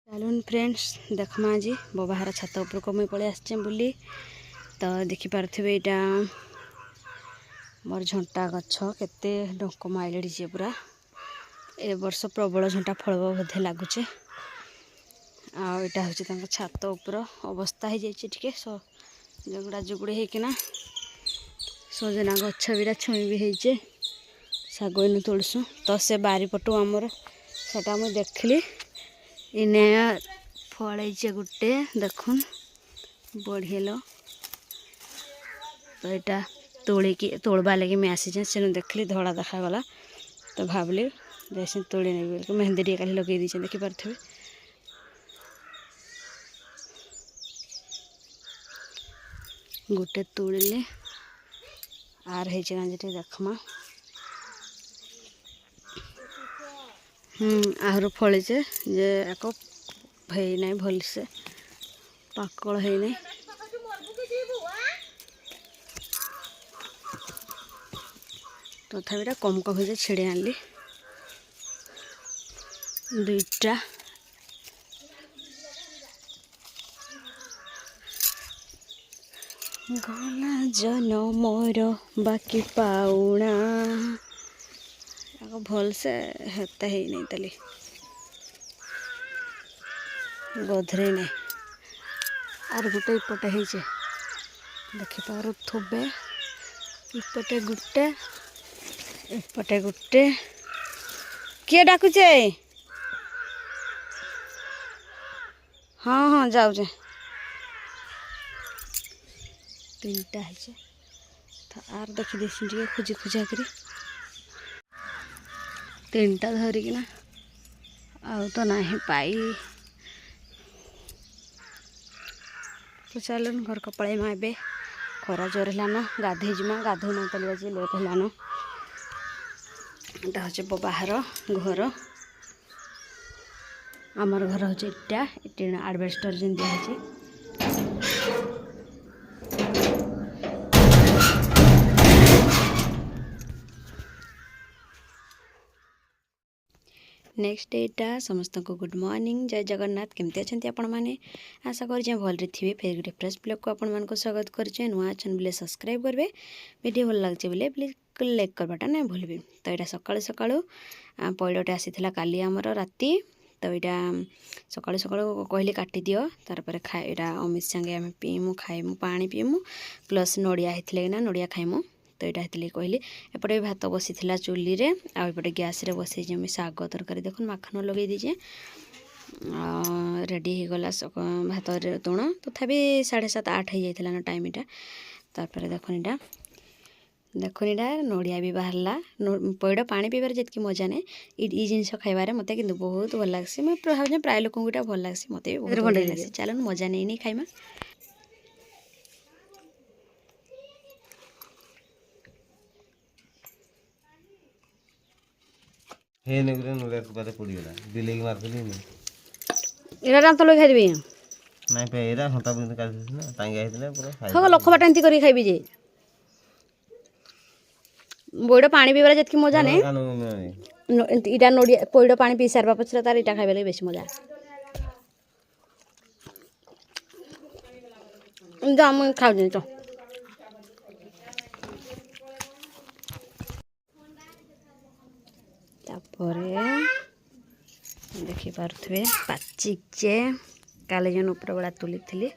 चलून फ्रेंड्स देखमा आज बबाहार छात उपरको मुई पलि आसचे बुली तो देखिपारे यहाँ मोर झंटा गछ केते डंक माइले पूरा ए वर्ष प्रबल झंटा फल बोधे लगुचे आटा हूँ छात उपर अवस्था हो जाए जुगड़ा जुगड़ी होना सजना गछ भी छुई भी होचे शाग इन तोड़सु तो से बारीपटू आमर सेटा मुझे देखली इने फल गोटे देखुन बढ़ेल तो यहाँ तोड़िकी तोड़वा लगे मैं आसी से देखली धड़ा देखागला तो भावली जैसे तोड़ी नहीं बोल मेहंदी टे खाली लगे दी देखिपे गोटे तोड़िले आर है देखमा आहर फलीचे जे एक ना भल से पाकल है नहीं तथापि कम कम हो छिड़ी आनली दुईटा गला जन मोर बाकी पाउना भल से हेता है नहीं तली गधरे नहीं आर गोटे इपटे है देखिपार थोबे इपटे गोटे एपटे गोटे किए डाकुचे हाँ हाँ जाऊे तीनटा है तो आर देखी देसी टे खोजी खोजा करी तीनटा धरिकिना आउ तो नहीं पाई तो चलन घर को पलैमा ए खरा जोर है गाधे जिमा गाधो न तली आज लेट है यहाँ हूँ बाहर घर आमर घर हूँ इटा आडबेस्टर जेन दिखाई नेक्स्ट डेटा समस्त को गुड मॉर्निंग जय जगन्नाथ केमती अच्छा आपण मैंने आशा कर भल थे फिर गोटे फ्रेश ब्लॉग को आपण मानक स्वागत करें नुआ अच्छन बोले सब्सक्राइब करेंगे वीडियो भल लगे बोले प्लीज लाइक करवाटा नहीं भूलि तो यहाँ सकाळु सकाळु पैलटे आसी काली आमर राति तो यहाँ सकाळु सकाळु कहली काटी दियो तार खाइरा अमित संगे आम पीमु खाइमु पानी पीमु प्लस नड़िया होते ना नड़िया खाइमु तो यहाँ हेतु कहली एपटे भात बसी चुली रे आउपटे गैस रे बसई जमी शाग तरकारी देखुन माखन लगे दीजिए रेडी हो गला भात तुण तथापि 7:30-8 हो जाता ना टाइम इटा तार देखुन यहाँ नड़िया भी बाहरला पैड़ पानी पीबार जितकी मजा नहीं ये जिन खाइबार मत कि बहुत भल लग्सी मैं भाव प्राय लोक भल लग्सी मत भी बहुत भल लग्सी चलन मजा नहीं नहीं खाइमा हे नेगरे नोले बाते पड़ीगला बिलेगी मारदेली ने एरा दांत लगे खाइबी नाइ पे एरा हंता बिंद काटि ना टांगी आइतले पूरा खाइ हो लख बाट एंती करी खाइबी जे बोइडा पानी पीबार जतकी मजा नहीं इटा नोडिया पोइडा पानी पी सारबा पछरा तार इटा खाइबा बेसी मजा जा हम खाउ जे तो देखिपे पाचिचे काले जन ऊपर बेला तुली थी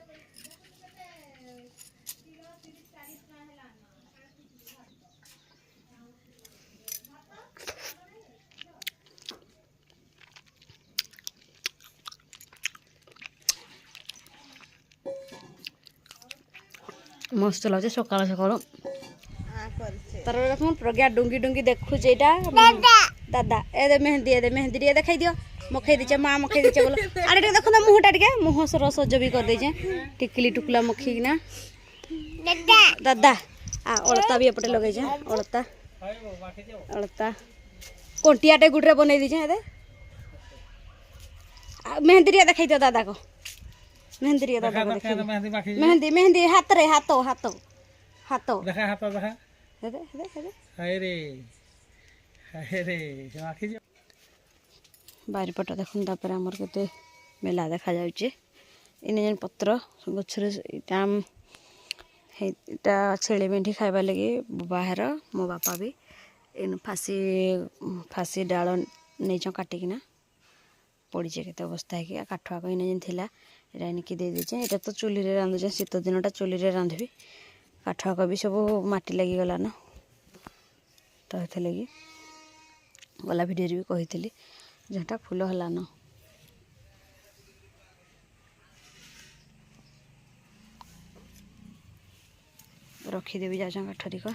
मस्त लगे सकाल सकाल तार देखो प्रज्ञा डुंगी डुंगी देखुचे दादा ए मेहंदी टे देखा दियो मखई दीचे माँ मखई दीचे बोलो आड़े टे देखो मुँहटा टे मुँह सर सज भी कर देचे टिकली टुकला मखीना दादा आ अलता भी एपटे लगे अलता अलता कंटियाटे गुड्रे बन दीचे मेहंदी टे देखा दियो दादा को मेहंदी टे दादा को मेहंदी मेहंदी हाथ रे हाथो हाथो हाथो देखा हाथो देखा हाय रे बारीपट देखुन तापर आमर केते मेला देखा जाउचे इने जेन पत्र गछरे इटा छेली मेढी खाइबा लगी बाहर मो बापा भी इन फासी डाल नहीं काटिकिना पड़ीचे केते अवस्था है काठुआ इने जेन थिला एटा इनकी दे देचे एटा तो चुली रे रांधुचे शीत दिनटा चुली रे रांधबी काठुआ भी सब माटी लगी गला न तो हेते लगी गला भिडियो भी कही जेटा फूल हलान रखीदेवी जाऊँ काठरिक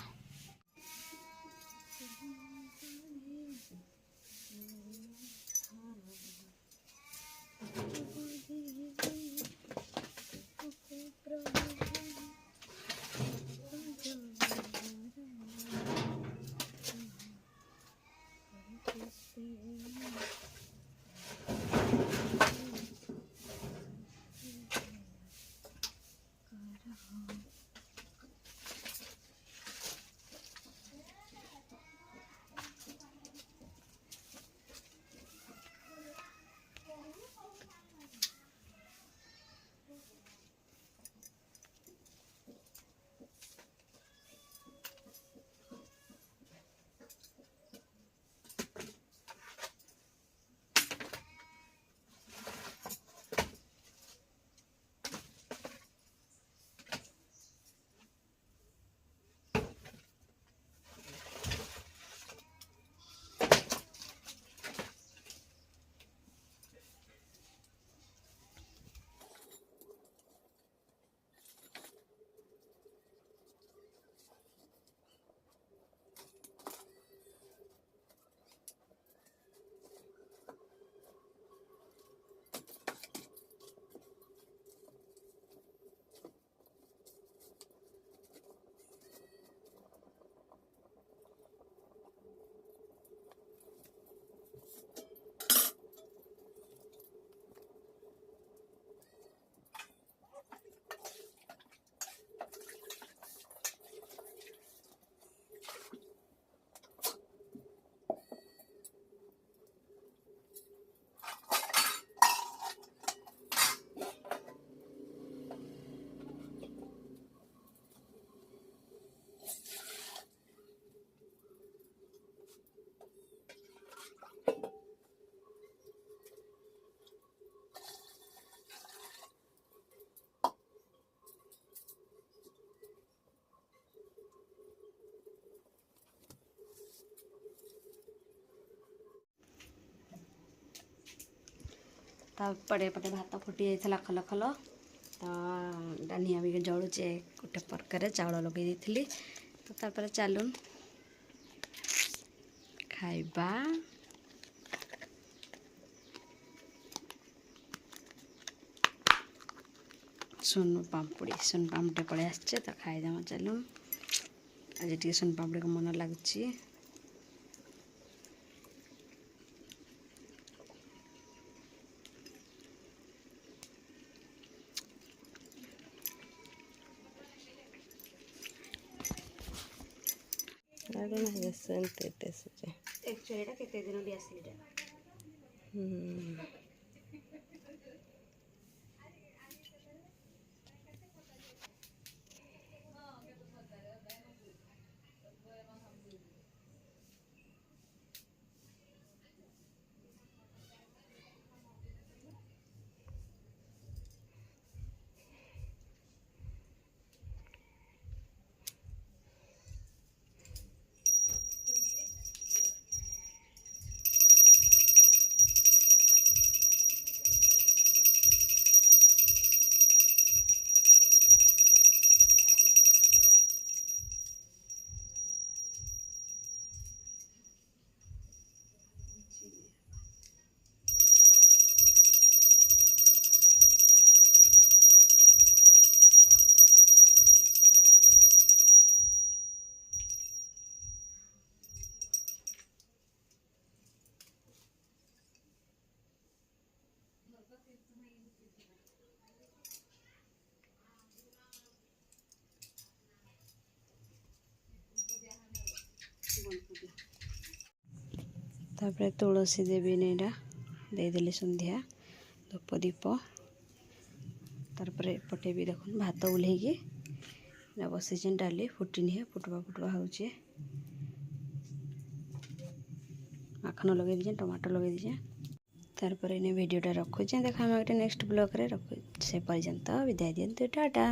पड़े पटे भात फुटी जाइए खल खल तो डानिया भी जलुचे गोटे परकार चाउल लगे दी तो तापर चलून खाइबा सोन पाम्पुड़ी पड़े आसचे तो खाईदेमा चलून आज टी सोन पाम्पुड़ी को मन लगुच केते दिन भी आसली तापर तुलसी देवी नेटा देदेली संध्या ଧୂପ ଦୀପ ତାପରେ ଏପଟେ ବି ଦେଖୁନ୍ ଭାତ ଓହ୍ଲେଇକି ବସିଛେ ଡାଲି ଫୁଟିନି ଫୁଟବା ହେଉଛି ମାଖନ ଲଗେଇ ଦେଇଛେ ଟମାଟୋ ଲଗେଇ ଦେଇଛେ ତାପରେ ଏନେ ଭିଡ଼ିଓଟା ରଖୁଛେ ଦେଖାମେ ଗୋଟେ ନେକ୍ସଟ ବ୍ଲଗ୍ରେ ରଖୁ ସେ ପର୍ଯ୍ୟନ୍ତ ବିଦାୟ ଦିଅନ୍ତୁ ଟାଟା।